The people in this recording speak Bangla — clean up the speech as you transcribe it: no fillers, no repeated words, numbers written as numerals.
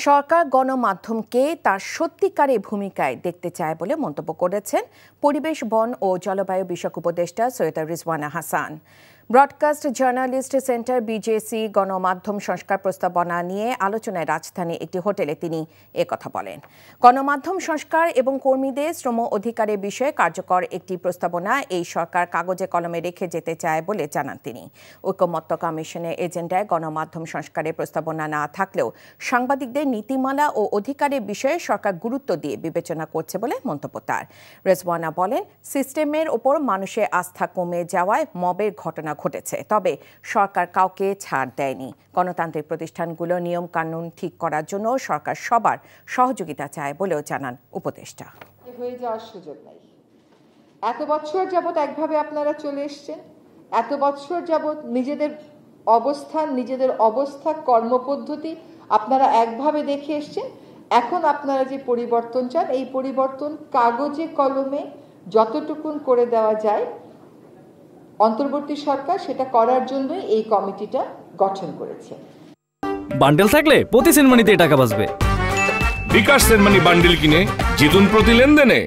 সরকার গণমাধ্যমকে তার সত্যিকারের ভূমিকায় দেখতে চায় বলে মন্তব্য করেছেন পরিবেশ, বন ও জলবায়ু বিষয়ক উপদেষ্টা Syeda Rizwana Hasan. Broadcast journalist centre BJC গণমাধ্যম সংস্কার প্রস্তাবনা নিয়ে আলোচনায় রাজধানীর একটি হোটেলে তিনি একথা বলেন। গণমাধ্যম সংস্কার এবং কর্মীদের শ্রম অধিকারের বিষয়ে কার্যকর একটি প্রস্তাবনা এই সরকার কাগজে কলমে রেখে যেতে চায় বলে জানান তিনি। ঐকমত্য কমিশনের এজেন্ডায় গণমাধ্যম সংস্কারের প্রস্তাবনা না থাকলেও সাংবাদিকদের নীতিমালা ও অধিকারের বিষয়ে সরকার গুরুত্ব দিয়ে বিবেচনা করছে বলে মন্তব্য তার। রিজওয়ানা বলেন, সিস্টেমের ওপর মানুষের আস্থা কমে যাওয়ায় মবের ঘটনা ঘটেছে, তবে সরকার কাউকে ছাড় দেয়নি। গণতান্ত্রিক প্রতিষ্ঠানগুলো নিয়ম কানুন ঠিক করার জন্য সরকার সবার সহযোগিতা চায় বলেও জানান উপদেষ্টা। হয়ে যাওয়ার সুযোগ নাই। এত বছর যাবৎ একভাবে আপনারা চলে এসছেন, এত বছর যাবৎ নিজেদের অবস্থা কর্মপদ্ধতি আপনারা একভাবে দেখে এসছেন। এখন আপনারা যে পরিবর্তন চান, এই পরিবর্তন কাগজে কলমে যতটুকুন করে দেওয়া যায় অন্তর্বর্তী সরকার সেটা করার জন্যই এই কমিটিটা গঠন করেছে। বান্ডেল থাকলে প্রতি সেনমানিতে টাকা বাঁচবে। বিকাশ সেনমানি বান্ডেল কিনে জিতুন প্রতি লেনদেনে।